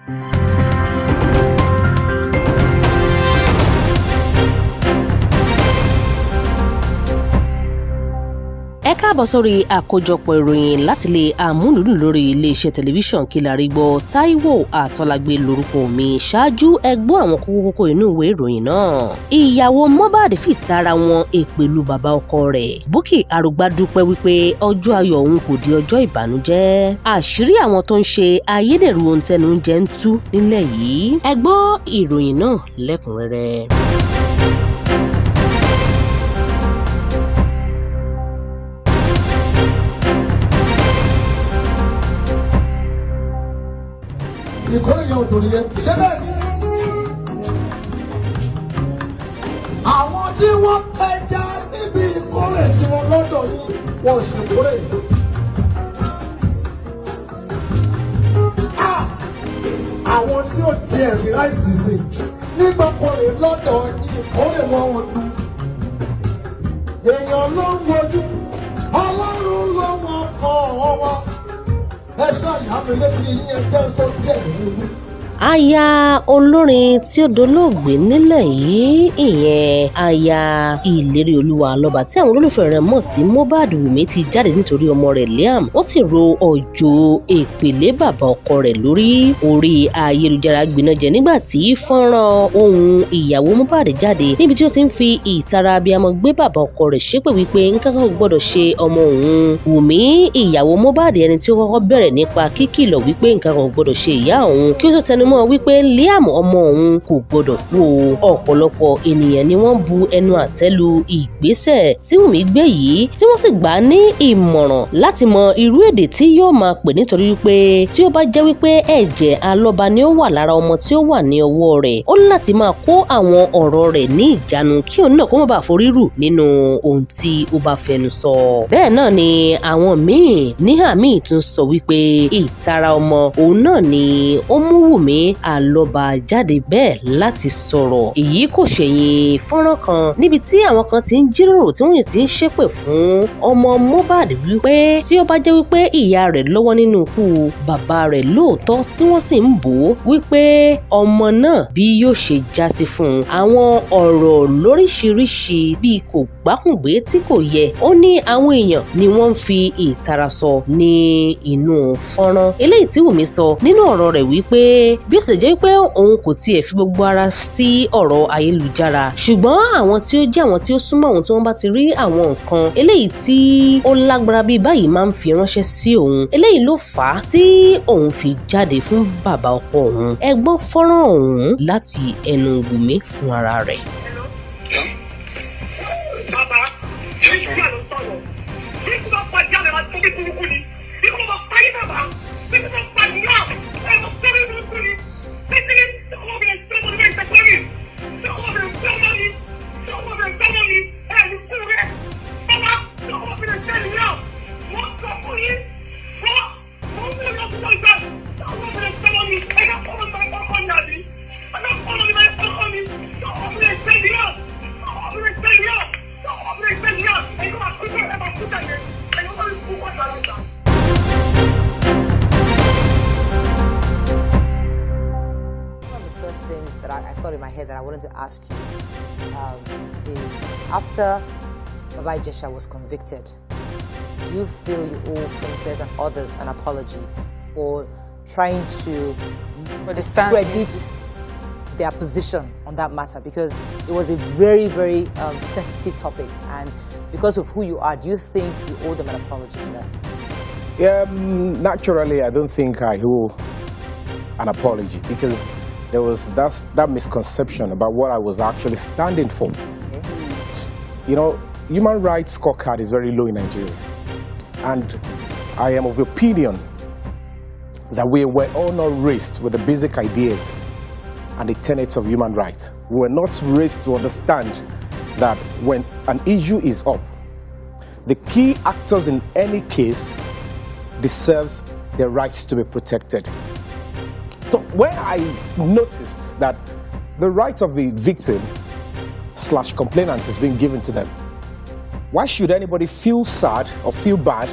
Ẹ káàbọ̀ sórí àkójọpọ̀ ìròyìn láti ilé amúlùdùn lórí iléeṣẹ́ tẹlifíṣàn Kilarigbo. Táíwò Àtọ́lágbé lórúkọ mi. Ṣáájú ẹ gbọ́ àwọn kókó inú ìwé ìròyìn náà. Ìyàwó Mohbad fìtara wọn èpèlú bàbá ọkọ rẹ̀. Bukky Arugba dúpẹ́ wípé ọjọ́ ayọ̀ òun kò di ọjọ́ ìbànújẹ́. Àṣírí àwọn tó ń ṣe ayédèrú ohun tẹnu jẹ ń tú nílẹ̀ yìí. Ẹ gbọ́ ìròyìn náà lẹ́kùnrẹ́rẹ́. Ìkórè yẹn ò dòrí yẹn. Ṣé bẹ́ẹ̀ ni? Àwọn tí wọ́n pẹja níbi ìkórè tí wọ́n lọ́dọ̀ yìí wọ́n ṣe kórè. Àwọn tí ò tiẹ̀ rí ráìsì sí nígbà kórè lọ́dọ̀ ní ìkórè wọn ò dùn. Èèyàn ló ń wojú, Ọlọ́run ló wọ́n kọ́ ọ wá. Ẹ ṣáà yá mi létí yín ẹgbẹ́ sọ díẹ̀ nínú. Aya olórin tí ó dolóògbé nílẹ̀ yìí, ìyẹn aya ìlérí olúwa lọ́ba tí àwọn olólùfẹ́ rẹ̀ mọ̀ sí Mohbad Wùmí ti jáde nítorí ọmọ rẹ̀ Liam. Ó sì ro òjò èpèlé bàbá ọkọ rẹ̀ lórí orí ayélujára gbinájẹ nígbà tí fọ́nrán ohùn ìyàwó Mohbad jáde níbi tí ó ti ń fi ìtara abiyamọ gbé bàbá ọkọ rẹ̀ ṣépè wípé nǹkan kan gbọ́dọ̀ ṣe ọmọ òun. Wùmí ìyàwó Mohbad ẹni tí ó kọ́kọ́ bẹ̀rẹ̀ nípa kíkìlọ̀ wípé nǹkan kan gbọ́dọ̀ ṣe ìyá òun kí ó tó tẹnumọ́ wípé Liam ọmọ òun kò gbọdọ̀ kú o. Ọ̀pọ̀lọpọ̀ ènìyàn ni wọ́n bu ẹnu àtẹ́ lu ìgbésẹ̀ tí Wùmí gbé yìí tí wọ́n sì gbà á ní ìmọ̀ràn láti mọ irú èdè tí yóò máa pè nítorí wípé tí ó bá jẹ́ wípé ẹ̀jẹ̀ alọ́ba ni ó wà lára ọmọ tí ó wà ní ọwọ́ rẹ̀ ó ní láti máa kó àwọn ọ̀rọ̀ rẹ̀ ní ìjánu kí òun náà kó má bàa forí rù nínú ohun tí ó bá fẹnu sọ. Bẹ́ẹ̀ náà ni àwọn míì níhà míì tún sọ wípé ìtara ọmọ òun náà ni ó mú Wùmí àlọ́ba jáde bẹ́ẹ̀ láti sọ̀rọ̀. Èyí kò ṣẹ̀yìn fọ́nrán kan níbi tí àwọn kan ti ń jíròrò tí wọ́n sì ń ṣépè fún ọmọ Mohbad wípé tí ó bá jẹ́ wípé ìyá rẹ̀ lọ́wọ́ nínú ikú bàbá rẹ̀ lóòótọ́ tí wọ́n sì ń bò ó wípé ọmọ náà bí yóò ṣe jásí fún un. Àwọn ọ̀rọ̀ lóríṣiríṣi bíi kò gbákùngbé tí kò yẹ ó ní àwọn èèyàn ni wọ́n ń fi ìtara sọ ní inú fọ́nrán. Eléyìí tí Wùmí sọ nínú ọ̀rọ̀ rẹ̀ wípé bí ó sì jẹ́ pé òun kò tiẹ̀ fi gbogbo ara sí ọ̀rọ̀ ayélujára ṣùgbọ́n àwọn tí ó jẹ́ àwọn tí ó súnmọ́ òun tí wọ́n bá ti rí àwọn nǹkan eléyìí tí ó lágbára bíi báyìí máa ń fi ránṣẹ́ sí òun. Eléyìí ló fà á tí òun fi jáde fún bàbá ọkọ òun. Ẹ gbọ́ fọ́nrán ọ̀hún láti ẹnu Wùmí fún ara rẹ̀. Bàbá, ìgbà ló sọ̀rọ̀. Bí kò bá pa jáde máa tó bí burúkú ni. Bí kò bá pa yín bàbá, bí kò bá pa ìyá, ẹ̀ máa tó bí burúkú ni. Things that I thought in my head that I wanted to ask you is after Baba Ijesha was convicted, do you feel you owe Princess and others an apology for trying to discredit their position on that matter? Because it was a very, very sensitive topic, and because of who you are, do you think you owe them an apology for that? Yeah, naturally, I don't think I owe an apology because there was that misconception about what I was actually standing for. Okay. You know, human rights scorecard is very low in Nigeria. And I am of the opinion that we were all not raised with the basic ideas and the tenets of human rights. We were not raised to understand that when an issue is up, the key actors in any case deserves their rights to be protected. So when I noticed that the rights of the victim / complainant is being given to them, why should anybody feel sad or feel bad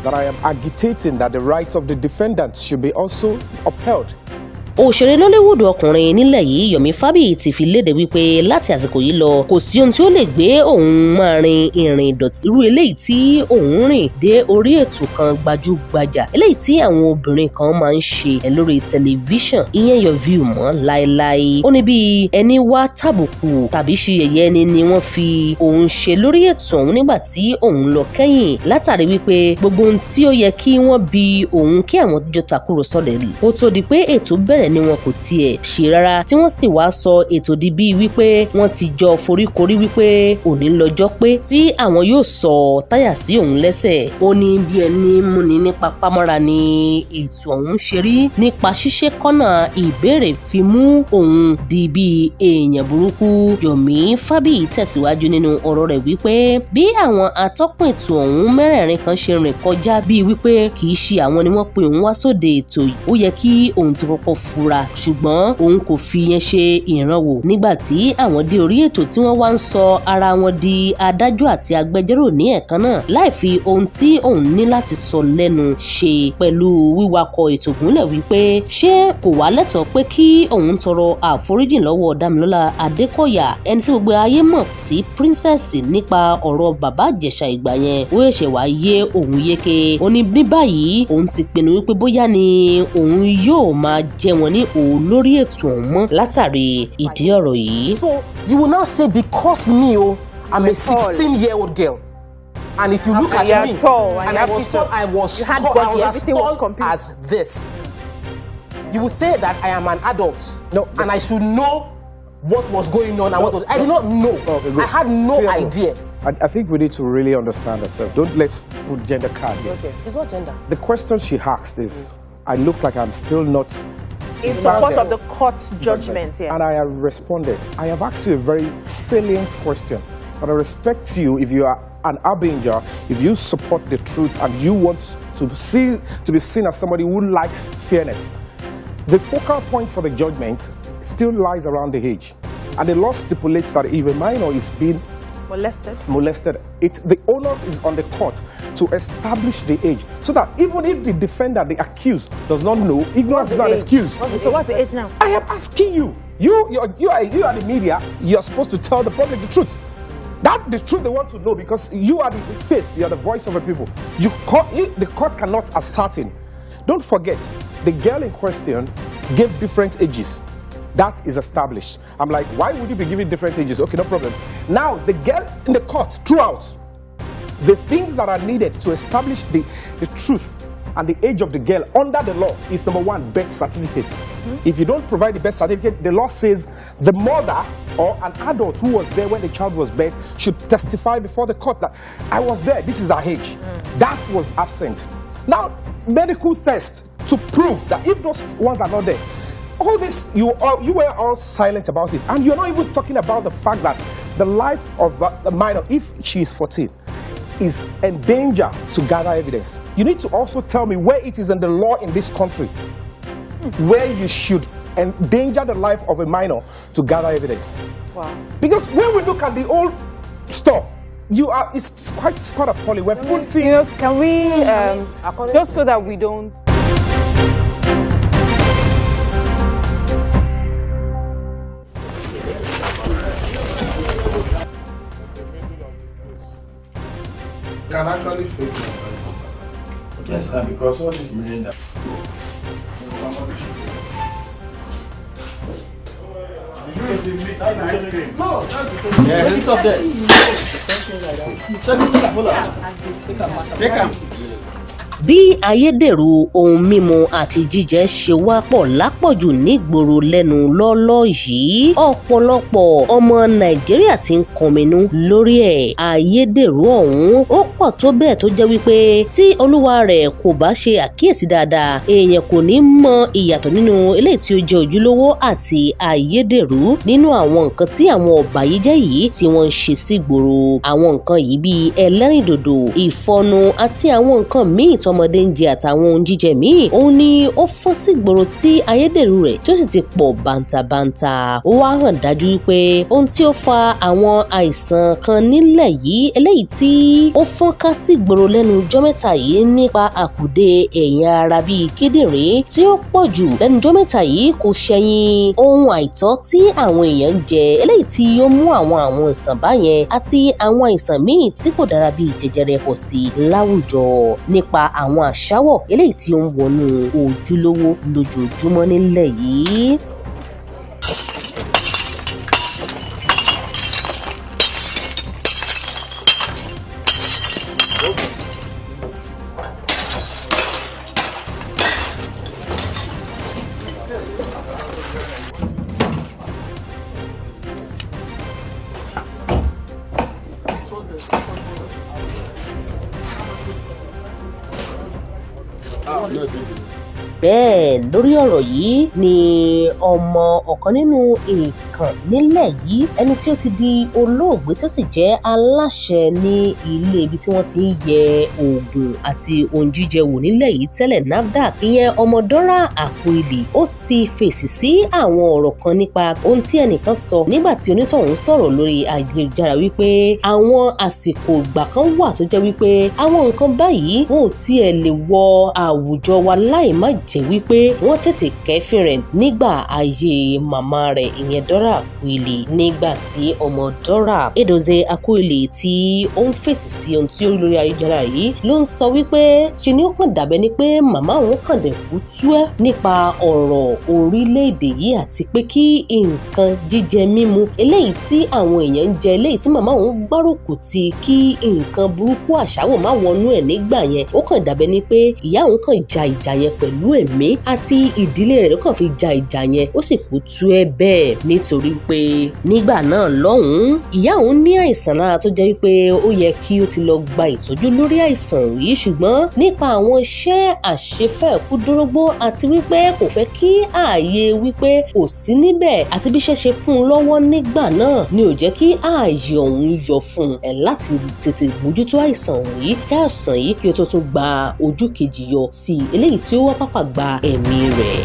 that I am agitating that the rights of the defendants should be also upheld? òṣèré Nollywood ọkùnrin nílẹ̀ yìí Yomi Fabiyi ti fi léde wípé láti àsìkò yìí lọ kò sí ohun tí ó lè gbé òun máa rin ìrìn ìdọ̀tí irú eléyìí tí òun rìn dé orí ètò kan gbajúgbajà eléyìí tí àwọn obìnrin kan máa ń ṣe lórí tẹlifíṣàn ìyẹn Your View mọ́ láéláé. ó ní bí ẹni wá tàbùkù tàbí ṣe yẹ̀yẹ́ ẹni ni wọ́n fi òun ṣe lórí ètò ọ̀hún nígbà tí òun lọ kẹ́yìn látàrí wípé gbogbo ohun tí ó yẹ kí wọ́n bi òun kí àwọn jọ tàkúrọ̀sọ lẹ̀ ó tó di pé ètò bẹ̀rẹ̀ ni wọn kò tiẹ̀ ṣe rárá tí wọ́n sì wá sọ ètò di bíi wípé wọ́n ti jọ foríkorí wípé òní lọ́jọ́ pé tí àwọn yóò sọ táyà sí òun lẹ́sẹ̀. ó ní bí ẹni múni nípa pamọ́ra ni ètò ọ̀hún ṣe rí nípa ṣíṣe kọ́nà ìbéèrè fi mú òun di bíi èèyàn burúkú. Yomi Fabiyi tẹ̀síwájú nínú ọ̀rọ̀ rẹ̀ wípé bí àwọn atọ́kùn ètò ọ̀hún mẹ́rẹ̀ẹ̀rin kan ṣe rìn kọjá bíi wípé kì í ṣe àwọn ni wọ́n pe òun wá sóde ètò yìí ó yẹ kí òun ti kọ́kọ́ fura ṣùgbọ́n òun kò fi yẹn ṣe ìrànwọ́ nígbà tí àwọn dé orí ètò tí wọ́n wá ń sọ ara wọn di adájọ́ àti agbẹjọ́rò ní ẹ̀kan náà láì fi ohun tí òun ní láti sọ lẹ́nu ṣe pẹ̀lú wíwakọ̀ ètò gúnlẹ̀ wípé ṣé kò wá lẹ́tọ̀ọ́ pé kí òun tọrọ àforíjì lọ́wọ́ Dámilọ́lá Adékọ̀yà ẹni tí gbogbo ayé mọ̀ sí princess nípa ọ̀rọ̀ bàbá Ìjẹ̀ṣà ìgbà yẹn ó ṣẹ̀ṣẹ̀ wá yé òun yéké. ó ní ní báyìí òun ti pinnu wípé bóyá ni òun yóò máa jẹ wọn ní òun lórí ètò ọ̀hún mọ́ látàrí ìdí ọ̀rọ̀ yìí. So you will now say because me I'm a 16-year-old girl and if you look at me and I was tall as this, you will say that I am an adult and I should know what was going on and what was I did not know. I had no idea. I think we need to really understand ourselves. Let's put gender card here. Okay, it's not gender. The question she asked is, I look like I'm still not in support of the court's judgment, yes. And I have responded. I have asked you a very salient question. But I respect you if you are an Abinger, if you support the truth and you want to be seen as somebody who likes fairness. The focal point for the judgment still lies around the age. And the law stipulates that if a minor is being molested, the onus is on the court to establish the age, so that even if the defendant, the accused, does not know, ignorance is not an excuse. So what's the age now? I am asking you. You are the media. You are supposed to tell the public the truth. That's the truth they want to know, because you are the face, you are the voice of the people. The court cannot ascertain. Don't forget, the girl in question gave different ages. That is established. I'm like, why would you be giving different ages? Okay, no problem. Now, the girl in the court, throughout, the things that are needed to establish the truth and the age of the girl under the law is, number one, birth certificate. If you don't provide the birth certificate, the law says the mother or an adult who was there when the child was born should testify before the court that I was there, this is her age. That was absent. Now, medical test to prove that if those ones are not there, all this, you were all silent about it. And you're not even talking about the fact that the life of the minor, if she is 14, is in danger to gather evidence. You need to also tell me where it is in the law in this country where you should endanger the life of a minor to gather evidence. Wow. Because when we look at the old stuff, it's quite appalling. When people think, you know, can we just so that we don't. Can actually fake my. Yes, sir, because all this Miranda. You have been mixing ice cream. No, that's because. Yeah, it's up there. Take him. bí ayédèrú ohun mímu àti jíjẹ ṣe wá pọ̀ lápọ̀jù nígboro lẹ́nu lọ́lọ́ yìí ọ̀pọ̀lọpọ̀ ọmọ Nàìjíríà ti ń kọminú lórí ẹ̀. Ayédèrú ọ̀hún ó pọ̀ tó bẹ́ẹ̀ tó jẹ́ wípé tí olúwa rẹ̀ kò bá ṣe àkíyèsí dáadáa èèyàn kò ní mọ ìyàtọ̀ nínú eléyìí tí ó jẹ́ ojúlówó àti ayédèrú nínú àwọn nǹkan tí àwọn ọ̀bàyéjẹ́ yìí tí wọ́n ń ṣe sígboro. Àwọn nǹkan yìí bíi ẹlẹ́rìndòdò, ìfọnu àti àwọn nǹkan míì tó tọmọdé ń jẹ àtàwọn ohun jíjẹ míì òun ni ó fọ́n sí ìgboro tí ayédèrú rẹ̀ tó sì ti pọ̀ bàǹtàbàǹtà. Ó wá hàn dájú wípé ohun tí ó fa àwọn àìsàn kan nílẹ̀ yìí eléyìí tí ó fọ́n ká sí ìgboro lẹ́nu ọjọ́ mẹ́ta yìí nípa àkùdé ẹ̀yà ara bíi kíndìnrín tí ó pọ̀ jù lẹ́nu ọjọ́ mẹ́ta yìí kò ṣẹ̀yìn ohun àìtọ́ tí àwọn èèyàn ń jẹ eléyìí tí ó mú àwọn àìsàn báyẹn àti àwọn àìsàn míì tí kò dára bíi jẹjẹrẹ pọ̀ sí láwùjọ nípa àwọn àṣàwọ̀ eléyìí tí ó ń wọnú ojúlówó lójoojúmọ́ nílẹ̀ yìí. Bẹ́ẹ̀ lórí ọ̀rọ̀ yìí ni ọmọ ọ̀kan nínú èèkàn nílẹ̀ yìí ẹni tí ó ti di olóògbé tó sì jẹ́ aláṣẹ ní ilé ibi tí wọ́n ti ń yẹ oògùn àti ohun jíjẹ wò nílẹ̀ yìí tẹ́lẹ̀ NAFDAC ìyẹn Ọmọdọ́rà Àkúìlì ó ti fèsì sí àwọn ọ̀rọ̀ kan nípa ohun tí ẹnìkan sọ nígbà tí onítọ̀hún sọ̀rọ̀ lórí ayélujára wípé àwọn àsìkò ìgbà kan wà tó jẹ́ wípé àwọn nǹkan báyìí wọn ò tiẹ̀ lè wọ àwùjọ wa láì má jẹ́ wípé wọ́n tètè kẹ́fìn rẹ̀ nígbà ayé màmá rẹ̀ ìyẹn Dora Akuili nígbà tí ọmọ Dora Edozie Akuili tí ó ń fèsì sí ohun tí ó rí lórí ayélujára yìí ló ń sọ wípé ṣe ni ó kàn dàbẹ́ ni pé màmá òun kàn dẹ̀ kú tú ẹ́ nípa ọ̀rọ̀ orílẹ̀-èdè yìí àti pé kí nǹkan jíjẹ mímu eléyìí tí àwọn èèyàn ń jẹ eléyìí tí màmá òun gbárùkù ti kí nǹkan burúkú àṣàwò má wọnú ẹ̀ nígbà yẹn ó kàn dàbẹ́ ni pé ìyá òun kàn ja ìjà yẹn pẹ̀lú ẹ̀mí àti ìdílé rẹ̀ ló kàn fi ja ìjà yẹn ó sì kú tú ẹ bẹ́ẹ̀ nítorí pé nígbà náà lọ́hùn-ún ìyá òun ní àìsàn lára tó jẹ́ wípé ó yẹ kí ó ti lọ gba ìtọ́jú lórí àìsàn yìí ṣùgbọ́n nípa àwọn iṣẹ́ àṣefẹ́ẹ̀kúdórógbó àti wípé kò fẹ́ kí ààyè wípé kò sí níbẹ̀ àti bí iṣẹ́ ṣe kún un lọ́wọ́ nígbà náà ni ò jẹ́ kí ààyè ọ̀hún yọ fún un láti tètè mójútó àìsàn yìí kí àìsàn yìí kí ó tó tún gba ojú kejì yọ sí eléyìí tí ó wá pàpà gba ẹ̀mí rẹ̀.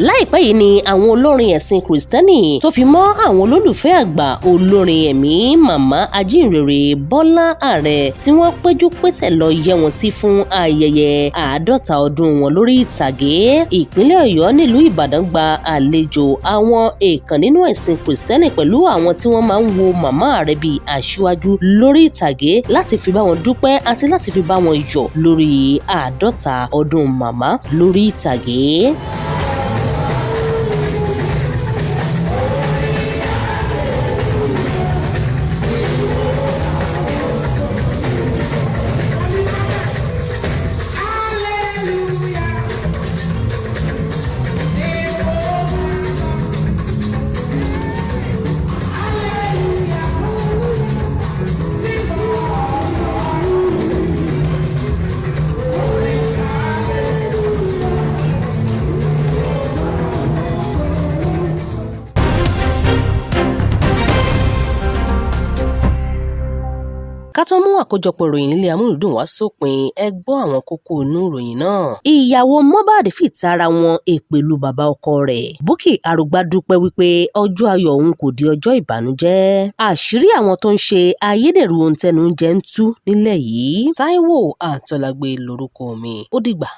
láìpẹ́ yìí ni àwọn olórin ẹ̀sìn kìrìsìtẹ́nì tó fi mọ́ àwọn olólùfẹ́ àgbà olórin ẹ̀mí màmá ajínrere Bọ́lá Àrẹ tí wọ́n péjú pésẹ̀ lọ yẹ́ wọn sí fún ayẹyẹ 50 ọdún wọn lórí ìtàgé. Ìpínlẹ̀ Ọ̀yọ́ nílùú Ìbàdàn gba àlejò àwọn èèkàn nínú ẹ̀sìn kìrìsìtẹ́nì pẹ̀lú àwọn tí wọ́n máa ń wo màmá Àrẹ bíi aṣíwájú lórí ìtàgé láti fi bá wọn dúpẹ́ àti láti fi bá wọn yọ̀ lórí 50 ọdún màmá lórí ìtàgé. ká tó mú àkójọpọ̀ ìròyìn nílé amúlùdùn wá sópin, ẹ gbọ́ àwọn kókó inú ìròyìn náà. Ìyàwó Mohbad fìtara wọn èpè lu bàbá ọkọ rẹ̀. Bukky Arugba dúpẹ́ wípé ọjọ́ ayọ̀ òun kò di ọjọ́ ìbànújẹ́. Àṣírí àwọn tó ń ṣe ayédèrú ohun tẹnu ń jẹ ń tú nílẹ̀ yìí. Táíwò Àtọ́lágbé lórúkọ mi. Ó dìgbà.